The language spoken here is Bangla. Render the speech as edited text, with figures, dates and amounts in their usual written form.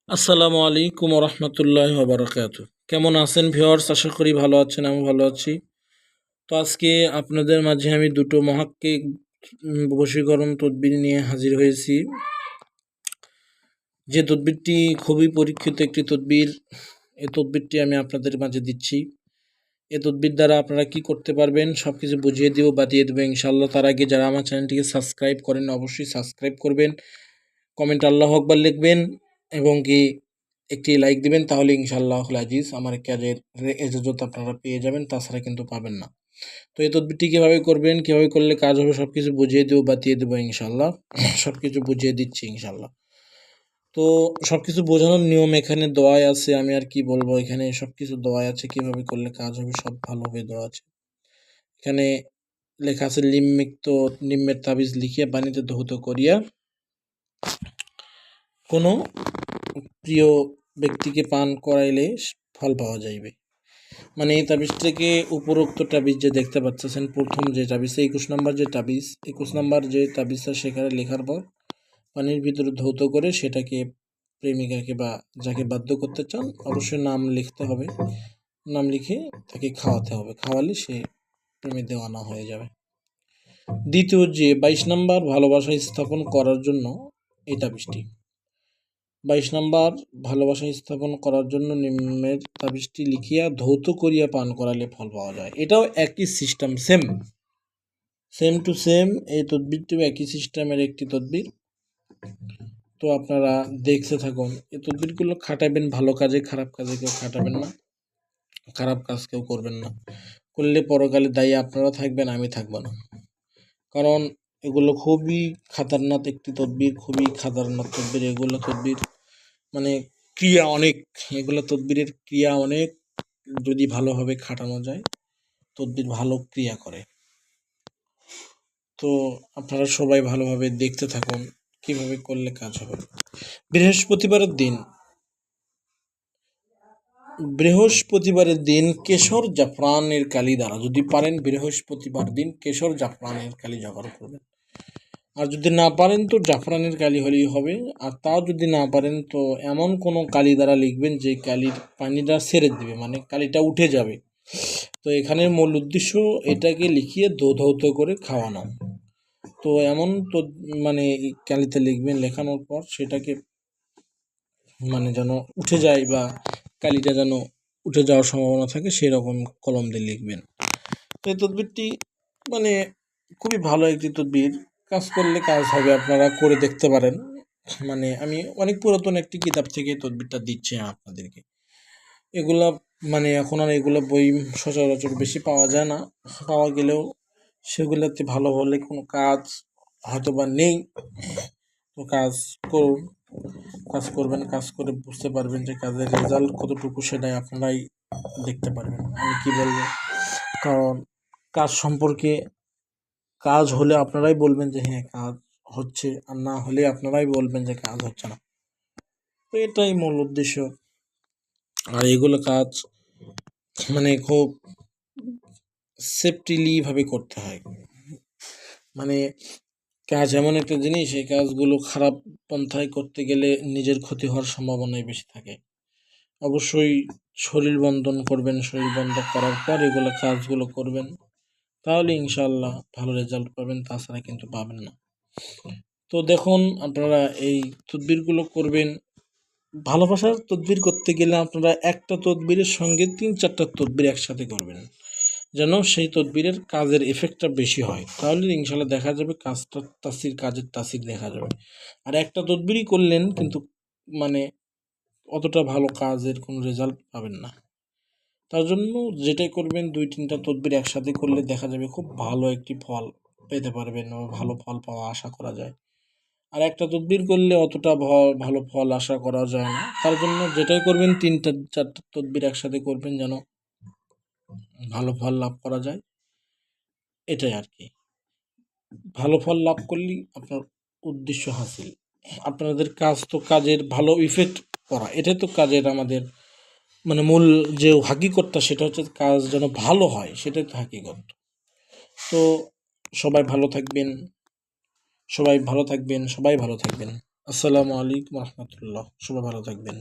আসসালামু আলাইকুম রহমতুল্লাহ বারাকাতু। কেমন আছেন ভিউয়ার্স? আশা করি ভালো আছেন, আমি ভালো আছি। তো আজকে আপনাদের মাঝে আমি দুটো মহাক্কিক বশীকরণ তদবির নিয়ে হাজির হয়েছি। যে তদবিরটি খুবই পরীক্ষিত একটি তদবির, এই তদবিরটি আমি আপনাদের মাঝে দিচ্ছি। এই তদবির দ্বারা আপনারা কি করতে পারবেন সব কিছু বুঝিয়ে দিব, বাতিয়ে দেবো ইনশাআল্লাহ। তার আগে যারা আমার চ্যানেলটিকে সাবস্ক্রাইব করেন অবশ্যই সাবস্ক্রাইব করবেন, কমেন্ট আল্লাহু আকবার লিখবেন এবং কি একটি লাইক দিবেন, তাহলে ইনশাআল্লাহুল আজিজ আমার কাজের এজাজত আপনারা পেয়ে যাবেন, তাছাড়া কিন্তু পাবেন না। তো এই তদবিরটি কীভাবে করবেন, কীভাবে করলে কাজ হবে সব কিছু বুঝিয়ে দেবো, বাতিয়ে দেবো ইনশাআল্লাহ। সব কিছু বুঝিয়ে দিচ্ছি ইনশাআল্লাহ। তো সব কিছু বোঝানোর নিয়ম এখানে দেওয়াই আছে, আমি আর কি বলবো, এখানে সব কিছু দেওয়াই আছে, কীভাবে করলে কাজ হবে সব ভালোভাবে দেওয়া আছে। এখানে লেখা আছে নিম্মের তাবিজ লিখিয়া পানিতে ধৌত করিয়া কোনো প্রিয় ব্যক্তিকে পান করাইলে ফল পাওয়া যাইবে। মানে এই তাবিজটাকে উপরোক্ত তাবিজ যে দেখতে পাচ্ছেন, প্রথম যে তাবিজ 21 নম্বর যে তাবিজ, 21 নম্বর যে তাবিজটা সেখানে লেখার পর পানির ভিতরে ধৌত করে সেটাকে প্রেমিকাকে বা যাকে বাধ্য করতে চান অবশ্যই নাম লিখতে হবে, নাম লিখে তাকে খাওয়াতে হবে, খাওয়ালে সে প্রেমে দেওয়ানা হয়ে যাবে। দ্বিতীয় যে 22 নম্বর ভালোবাসা স্থাপন করার জন্য এই তাবিজটি, 22 নম্বর ভালোবাসা স্থাপন করার জন্য নিম্নের তাবিজটি লিখিয়া ধৌত করিয়া পান করালে ফল পাওয়া যায়। এটাও একই সিস্টেম, সেম টু সেম। এই তদবিরটিও একই সিস্টেমের একটি তদবির। তো আপনারা দেখতে থাকুন, এই তদবিরগুলো খাটাবেন ভালো কাজে, খারাপ কাজে কেউ খাটাবেন না, খারাপ কাজ কেউ করবেন না। করলে পরকালে দায়ী আপনারা থাকবেন, আমি থাকবো না। কারণ এগুলো খুবই খাতারনাক একটি তদবির, খুবই খাতারনাক তদবির। এগুলো তদবির মানে ক্রিয়া অনেক, এগুলো তদবিরের ক্রিয়া অনেক। যদি ভালোভাবে খাটানো যায় তদবির ভালো ক্রিয়া করে। তো আপনারা সবাই ভালোভাবে দেখতে থাকুন কিভাবে করলে কাজ হবে। বৃহস্পতিবারের দিন কেশর জাফরানের কালি দ্বারা, যদি পারেন বৃহস্পতিবার দিন কেশর জাফরানের কালি জোগাড় করবেন। আর যদি না পারেন তো জাফরানের কালি হলেই হবে। আর তাও যদি না পারেন তো এমন কোনো কালি দ্বারা লিখবেন যে কালির পানিটা ছেড়ে দিবে, মানে কালিটা উঠে যাবে। তো এখানের মূল উদ্দেশ্য এটাকে লিখিয়ে ধৌত করে খাওয়ানো। তো এমন তো মানে কালিতে লিখবেন, লেখানোর পর সেটাকে মানে যেন উঠে যায় বা কালিটা যেন উঠে যাওয়ার সম্ভাবনা থাকে, সেরকম কলম দিয়ে লিখবেন। তো এই তদবিরটি মানে খুবই ভালো একটি তদবির, কাজ করলে কাজ হবে, আপনারা করে দেখতে পারেন। মানে আমি অনেক পুরাতন একটি কিতাব থেকে তদবিরটা দিচ্ছি আপনাদেরকে। এগুলা মানে এখন আর এগুলো বই সচরাচর বেশি পাওয়া যায় না, পাওয়া গেলেও সেগুলোতে ভালো হলে কোনো কাজ হয়তো বা নেই। তো কাজ করুন, কাজ করবেন, কাজ করে বুঝতে পারবেন যে কাজের রেজাল্ট কতটুকু, সেটাই আপনারাই দেখতে পারবেন। আমি কি বলবো, কারণ কাজ সম্পর্কে কাজ হলে আপনারাই বলবেন যে হ্যাঁ কাজ হচ্ছে, আর না হলে আপনারাই বলবেন যে কাজ হচ্ছে না। তো এটাই মূল উদ্দেশ্য। আর এগুলো কাজ মানে খুব সেফটিলি ভাবে করতে হয়। মানে কাজ এমন একটা জিনিস, এই কাজগুলো খারাপ পন্থায় করতে গেলে নিজের ক্ষতি হওয়ার সম্ভাবনাই বেশি থাকে। অবশ্যই শরীর বন্ধন করবেন, শরীর বন্ধ করার পর এগুলো কাজগুলো করবেন, তাহলে ইনশাআল্লাহ ভালো রেজাল্ট পাবেন, তাছাড়া কিন্তু পাবেন না। তো দেখুন আপনারা এই তদবিরগুলো করবেন। ভালোবাসার তদবির করতে গেলে আপনারা একটা তদবিরের সঙ্গে 3-4টা তদবির একসাথে করবেন, যেন সেই তদবিরের কাজের এফেক্টটা বেশি হয়, তাহলে ইনশাআল্লাহ দেখা যাবে কাজের তাসির দেখা যাবে। আর একটা তদবিরই করলেন কিন্তু মানে অতটা ভালো কাজের কোনো রেজাল্ট পাবেন না। তার জন্য যেটাই করবেন 2-3টা তদবির একসাথে করলে দেখা যাবে খুব ভালো একটি ফল পেতে পারবেন, ও ভালো ফল পাওয়া আশা করা যায়। আর একটা তদবির করলে অতটা ভালো ফল আশা করা যায় না। তার জন্য যেটাই করবেন 3-4টা তদবির একসাথে করবেন, যেন ভালো ফল লাভ করা যায়। এটাই আর কি, ভালো ফল লাভ করলেই আপনার উদ্দেশ্য হাসিল। আপনাদের কাজ তো কাজের ভালো ইফেক্ট করা, এটাই তো কাজের আমাদের মানে মূল যে হাকিকতটা, সেটা হচ্ছে কাজ যেন ভালো হয়, সেটাই তো হাকিকত। তো সবাই ভালো থাকবেন, সবাই ভালো থাকবেন। আসসালামু আলাইকুম রহমতুল্লাহ। সবাই ভালো থাকবেন।